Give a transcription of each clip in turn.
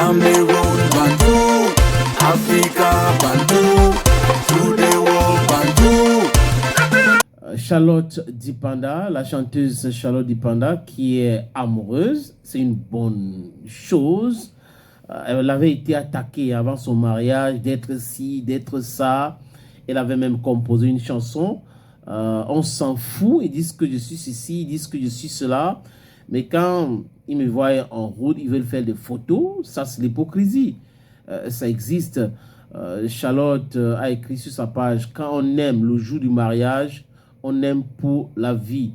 Cameroon, Bantou, Africa, Bantou, through the world, Bantou. Charlotte Dipanda, la chanteuse Charlotte Dipanda, qui est amoureuse, c'est une bonne chose. Elle avait été attaquée avant son mariage d'être ci, d'être ça. Elle avait même composé une chanson. On s'en fout, ils disent que je suis ceci, ils disent que je suis cela. Mais quand ils me voient en route, ils veulent faire des photos. Ça, c'est l'hypocrisie. Ça existe. Charlotte a écrit sur sa page, quand on aime le jour du mariage, on aime pour la vie.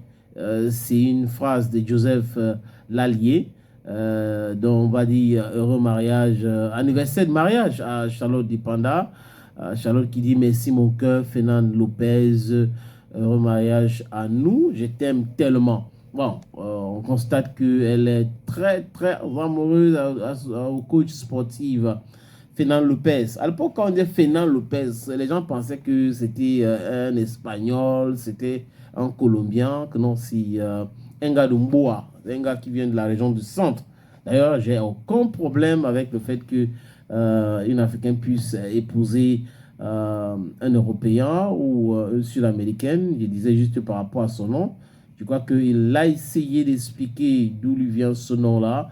C'est une phrase de Joseph Lallier, dont on va dire heureux mariage, anniversaire de mariage à Charlotte Dipanda. Charlotte qui dit merci mon cœur, Fernand Lopez, heureux mariage à nous, je t'aime tellement. Bon, on constate qu'elle est très, très amoureuse au coach sportif Fernand Lopez. À l'époque, quand on dit Fernand Lopez, les gens pensaient que c'était un Espagnol, c'était un Colombien, que non, c'est un gars de Mboa, un gars qui vient de la région du centre. D'ailleurs, j'ai aucun problème avec le fait que une Africaine puisse épouser un Européen ou une Sud-Américaine. Je disais juste par rapport à son nom. Je crois qu'il a essayé d'expliquer d'où lui vient ce nom-là.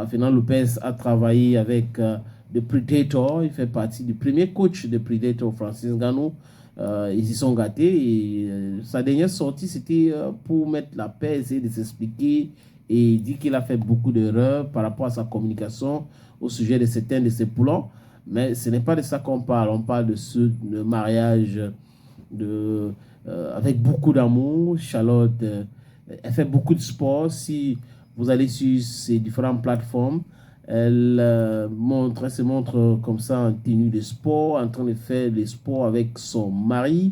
Fernand Lopez a travaillé avec The Predator. Il fait partie du premier coach de Predator, Francis Ngannou. Ils y sont gâtés. Et sa dernière sortie, c'était pour mettre la paix, essayer de s'expliquer. Et il dit qu'il a fait beaucoup d'erreurs par rapport à sa communication au sujet de certains de ses poulons. Mais ce n'est pas de ça qu'on parle. On parle de ce mariage avec beaucoup d'amour. Charlotte, elle fait beaucoup de sport. Si vous allez sur ces différentes plateformes, elle se montre comme ça en tenue de sport, en train de faire le sport avec son mari.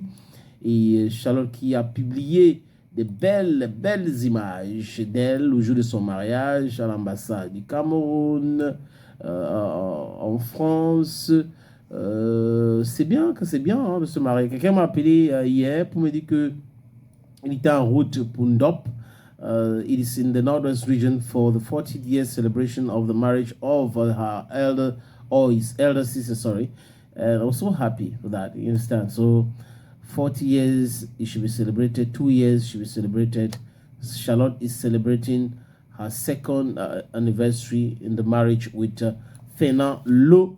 Et Charlotte qui a publié de belles images d'elle au jour de son mariage à l'ambassade du Cameroun, en France. C'est bien hein, de se marier. Quelqu'un m'a appelé hier pour me dire qu'il était en route pour Ndop. It is in the northwest region for the 40th year celebration of the marriage of his elder sister, sorry. And I was so happy for that, you understand? So 40 years, it should be celebrated. 2 years should be celebrated. Charlotte is celebrating her second anniversary in the marriage with Fernand Lopez.